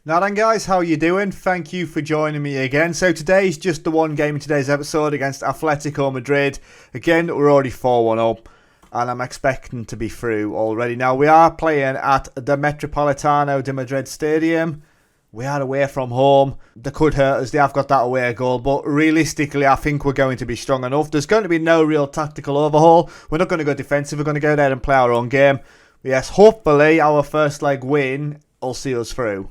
Now then guys, how you doing? Thank you for joining me again. So today's just the one game in today's episode against Atletico Madrid. Again, we're already 4-1 up and I'm expecting to be through already. Now we are playing at the Metropolitano de Madrid Stadium. We are away from home. They could hurt us, they have got that away goal, but realistically I think we're going to be strong enough. There's going to be no real tactical overhaul. We're not going to go defensive, we're going to go there and play our own game. Yes, hopefully our first leg win will see us through.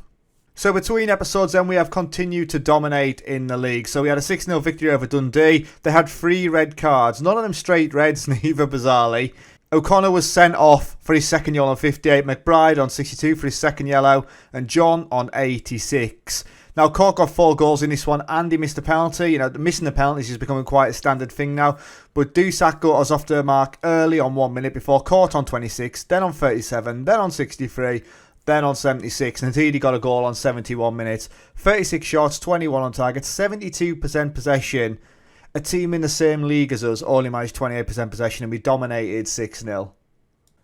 So between episodes then we have continued to dominate in the league. So we had a 6-0 victory over Dundee. They had 3 red cards. None of them straight reds, neither bizarrely. O'Connor was sent off for his second yellow on 58. McBride on 62 for his second yellow. And John on 86. Now Cork got 4 goals in this one. Andy missed a penalty. You know, missing the penalties is becoming quite a standard thing now. But Dusak got us off the mark early on 1 minute before Court on 26. Then on 37. Then on 63. Then on 76, and indeed he got a goal on 71 minutes. 36 shots, 21 on target, 72% possession. A team in the same league as us only managed 28% possession and we dominated 6-0.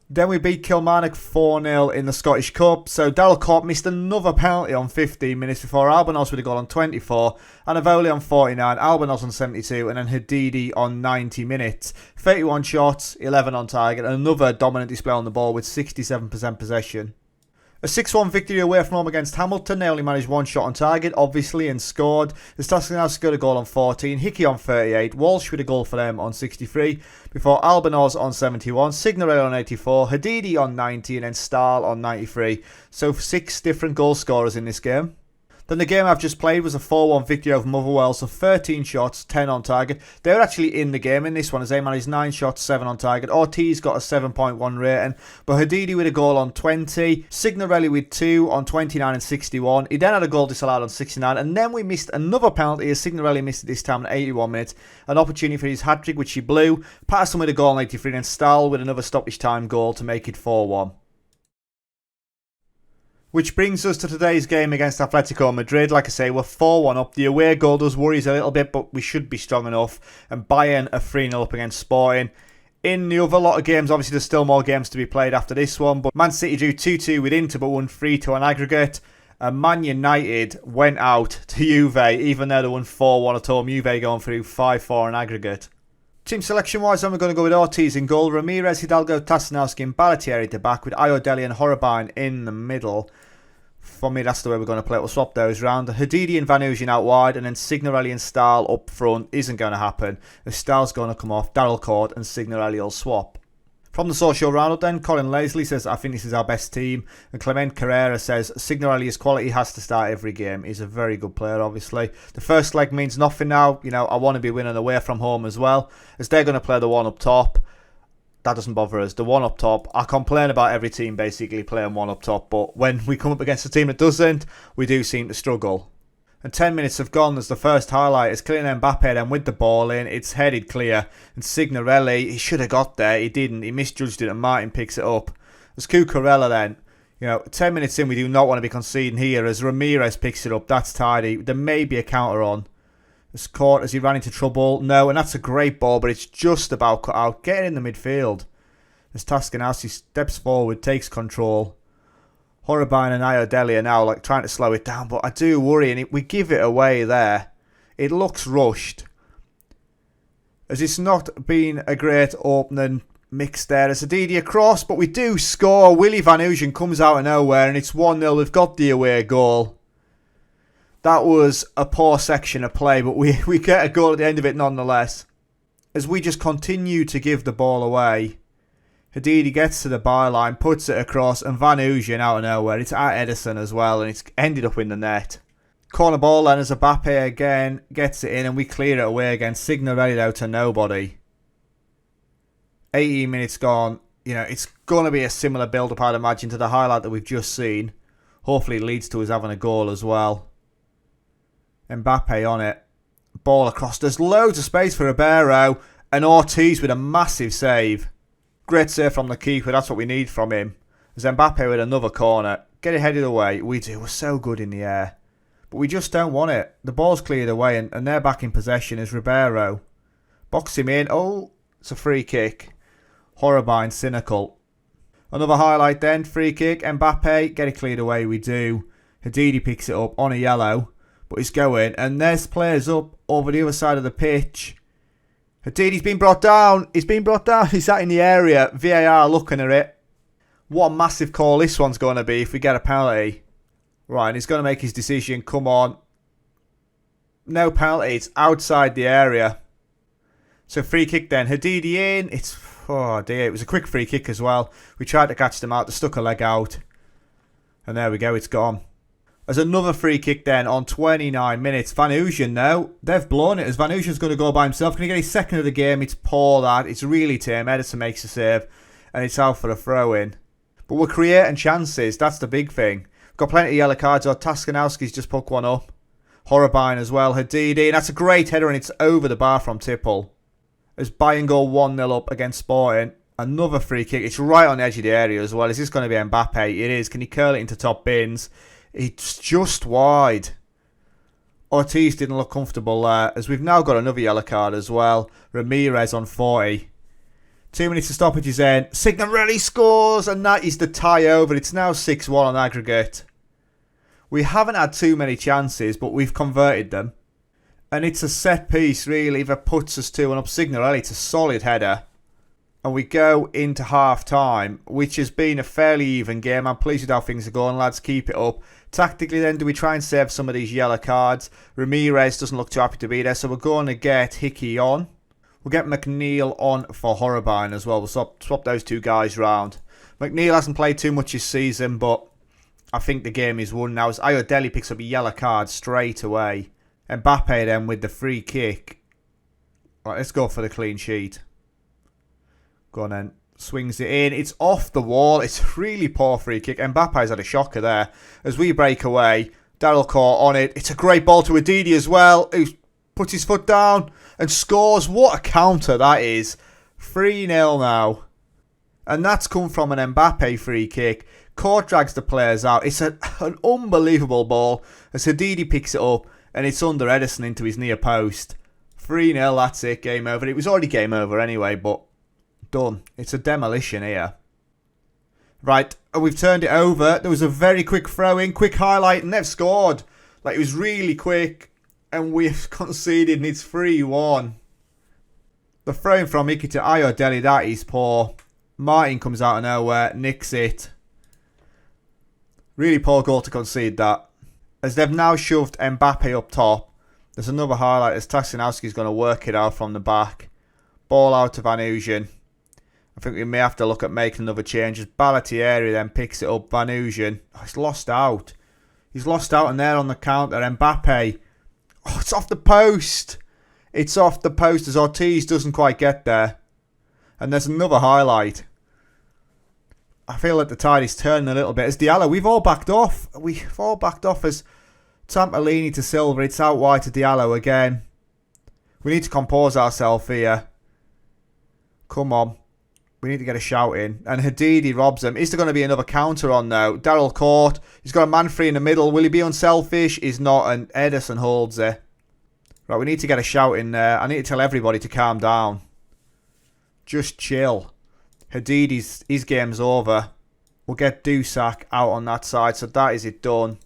Then we beat Kilmarnock 4-0 in the Scottish Cup. So Daryl Court missed another penalty on 15 minutes before Albanos with a goal on 24. And Avoli on 49, Albanos on 72 and then Hadidi on 90 minutes. 31 shots, 11 on target and another dominant display on the ball with 67% possession. A 6-1 victory away from home against Hamilton. They only managed 1 shot on target, obviously, and scored. The Staskanowski got a goal on 14, Hickey on 38, Walsh with a goal for them on 63, before Albanos on 71, Signorelli on 84, Hadidi on 90, and then Stahl on 93. So 6 different goal scorers in this game. Then the game I've just played was a 4-1 victory over Motherwell, so 13 shots, 10 on target. They were actually in the game in this one as they managed 9 shots, 7 on target. Ortiz got a 7.1 rating, but Hadidi with a goal on 20. Signorelli with 2 on 29 and 61. He then had a goal disallowed on 69, and then we missed another penalty as Signorelli missed it this time at 81 minutes. An opportunity for his hat-trick, which he blew. Patterson with a goal on 83, and Stahl with another stoppage time goal to make it 4-1. Which brings us to today's game against Atletico Madrid. Like I say, we're 4-1 up. The away goal does worry us a little bit, but we should be strong enough. And Bayern are 3-0 up against Sporting. In the other lot of games, obviously there's still more games to be played after this one. But Man City drew 2-2 with Inter, but won 3-2 on aggregate. And Man United went out to Juve, even though they won 4-1 at home. Juve going through 5-4 on aggregate. Team selection-wise, then we're going to go with Ortiz in goal, Ramirez, Hidalgo, Tassanowski and Ballatieri at the back, with Ayodele and Horribine in the middle. For me, that's the way we're going to play it. We'll swap those round. Hadidi and Van Ooyen out wide, and then Signorelli and Stahl up front isn't going to happen. If Stahl's going to come off, Daryl Court and Signorelli will swap. From the social roundup then, Colin Leslie says, I think this is our best team. And Clement Carrera says, Signorelli's quality has to start every game. He's a very good player, obviously. The first leg means nothing now. You know, I want to be winning away from home as well, as they're going to play the one up top. That doesn't bother us. The one up top, I complain about every team basically playing one up top, but when we come up against a team that doesn't, we do seem to struggle. And 10 minutes have gone as the first highlight is Kylian Mbappe then with the ball in. It's headed clear. And Signorelli, he should have got there. He didn't. He misjudged it and Martin picks it up. As Cucurella then, you know, 10 minutes in we do not want to be conceding here as Ramirez picks it up. That's tidy. There may be a counter on. As Court as he ran into trouble. No, and that's a great ball, but it's just about cut out. Get in the midfield. As Taskanowski steps forward, takes control. Horribine and Ayodele are now like trying to slow it down, but I do worry, and we give it away there. It looks rushed. As it's not been a great opening mix there. As Hadidi across, but we do score. Willy Van Ooyen comes out of nowhere, and it's 1-0. We've got the away goal. That was a poor section of play, but we get a goal at the end of it nonetheless. As we just continue to give the ball away. Hadidi gets to the byline, puts it across, and Van Ooyen out of nowhere. It's at Edison as well, and it's ended up in the net. Corner ball then as Mbappe again gets it in, and we clear it away again. Signorelli out to nobody. 18 minutes gone. You know, it's going to be a similar build-up, I'd imagine, to the highlight that we've just seen. Hopefully it leads to us having a goal as well. Mbappe on it. Ball across. There's loads of space for Ribeiro. And Ortiz with a massive save. Great save from the keeper. That's what we need from him. There's Mbappe with another corner. Get it headed away. We do. We're so good in the air. But we just don't want it. The ball's cleared away and they're back in possession as Ribeiro. Box him in. Oh, it's a free kick. Horribine, cynical. Another highlight then. Free kick. Mbappe. Get it cleared away. We do. Hadidi picks it up on a yellow, but he's going, and there's players up over the other side of the pitch. Hadidi's been brought down. He's been brought down. He's sat in the area. VAR looking at it. What a massive call this one's going to be if we get a penalty. Right, and he's going to make his decision. Come on. No penalty. It's outside the area. So free kick then. Hadidi in. It's, oh dear, it was a quick free kick as well. We tried to catch them out. They stuck a leg out. And there we go. It's gone. There's another free kick then on 29 minutes. Van Ooyen now. They've blown it as Van Ooyen's going to go by himself. Can he get his second of the game? It's poor that. It's really tame. Edison makes a save. And it's out for a throw in. But we're creating chances. That's the big thing. We've got plenty of yellow cards. Taskanowski's just put one up. Horribine as well. Hadidi. And that's a great header and it's over the bar from Tipple. As Bayern go 1-0 up against Sporting. Another free kick. It's right on the edge of the area as well. Is this going to be Mbappe? It is. Can he curl it into top bins? It's just wide. Ortiz didn't look comfortable there. As we've now got another yellow card as well. Ramirez on 40. 2 minutes to stoppages in. Signorelli scores. And that is the tie over. It's now 6-1 on aggregate. We haven't had too many chances, but we've converted them. And it's a set piece really that puts us 2-1 up. Signorelli, it's a solid header. And we go into half time, which has been a fairly even game. I'm pleased with how things are going, lads. Keep it up. Tactically then, do we try and save some of these yellow cards? Ramirez doesn't look too happy to be there, so we're going to get Hickey on. We'll get McNeil on for Horribine as well. We'll swap those two guys round. McNeil hasn't played too much this season, but I think the game is won now. As Ayodele picks up a yellow card straight away. Mbappe then with the free kick. Right, let's go for the clean sheet. Go on then. Swings it in. It's off the wall. It's a really poor free kick. Mbappe's had a shocker there. As we break away, Daryl caught on it. It's a great ball to Adidi as well, who puts his foot down and scores. What a counter that is. 3-0 now. And that's come from an Mbappe free kick. Court drags the players out. It's an unbelievable ball as Hadidi picks it up and it's under Edison into his near post. 3-0, that's it. Game over. It was already game over anyway, but done. It's a demolition here. Right, we've turned it over. There was a very quick throw-in, quick highlight, and they've scored. Like, it was really quick, and we've conceded, and it's 3-1. The throw-in from Icky to Ayodele, that is poor. Martin comes out of nowhere, nicks it. Really poor goal to concede that. As they've now shoved Mbappe up top, there's another highlight as Tassinowski's going to work it out from the back. Ball out to Van Ooyen. I think we may have to look at making another change. As Ballistix then picks it up. Van Ooyen. Oh, he's lost out. He's lost out and there on the counter. Mbappe. Oh, it's off the post. It's off the post as Ortiz doesn't quite get there. And there's another highlight. I feel like the tide is turning a little bit. As Diallo, we've all backed off. We've all backed off as Tampolini to Silva. It's out wide to Diallo again. We need to compose ourselves here. Come on. We need to get a shout in. And Hadidi robs him. Is there going to be another counter on now? Daryl caught. He's got a man free in the middle. Will he be unselfish? He's not. And Edison holds it. Right, we need to get a shout in there. I need to tell everybody to calm down. Just chill. Hadidi's his game's over. We'll get Dusak out on that side. So that is it done.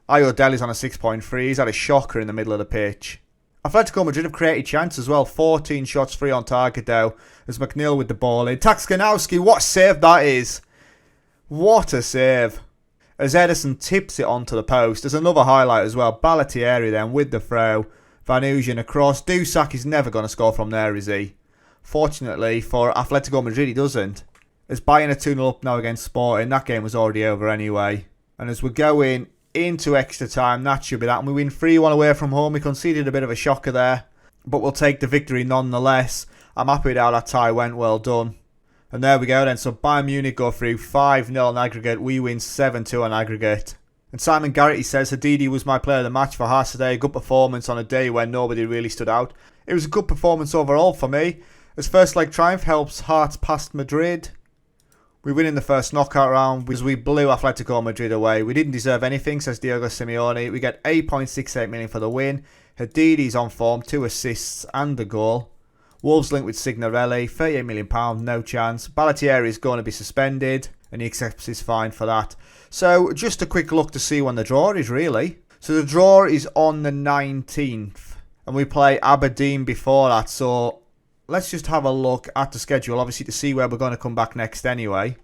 Ayodele's on a 6.3. He's had a shocker in the middle of the pitch. Atletico Madrid have created chances as well. 14 shots free on target though. As McNeil with the ball in. Taskanowski, what a save that is. What a save. As Edison tips it onto the post. There's another highlight as well. Ballistix then with the throw. Van Ooyen across. Dusak is never going to score from there, is he? Fortunately for Atletico Madrid, he doesn't. As Bayern are 2-0 up now against Sporting. That game was already over anyway. And as we're going into extra time, that should be that. And we win 3-1 away from home. We conceded a bit of a shocker there, but we'll take the victory nonetheless. I'm happy with how that tie went. Well done. And there we go then. So Bayern Munich go through 5-0 on aggregate. We win 7-2 on aggregate. And Simon Garrity says, Hadidi was my player of the match for Hearts today. Good performance on a day when nobody really stood out. It was a good performance overall for me. As first leg triumph helps Hearts past Madrid. We win in the first knockout round because we blew Atletico Madrid away. We didn't deserve anything, says Diego Simeone. We get 8.68 million for the win. Hadidi's on form, 2 assists and a goal. Wolves linked with Signorelli, £38 million, no chance. Ballistix is going to be suspended. and he accepts his fine for that. So just a quick look to see when the draw is really. So the draw is on the 19th, and we play Aberdeen before that. So let's just have a look at the schedule, obviously, to see where we're going to come back next anyway.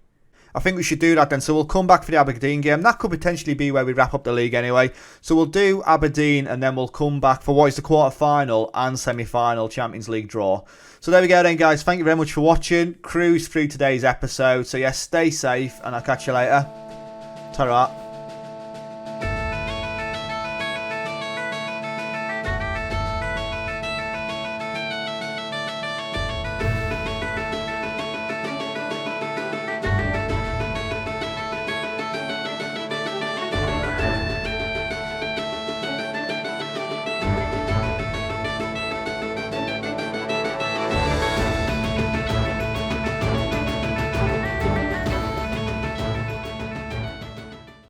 I think we should do that then. So we'll come back for the Aberdeen game. That could potentially be where we wrap up the league anyway. So we'll do Aberdeen, and then we'll come back for what is the quarter-final and semi-final Champions League draw. So there we go then, guys. Thank you very much for watching. Cruise through today's episode. So yeah, stay safe, and I'll catch you later. Ta-ra.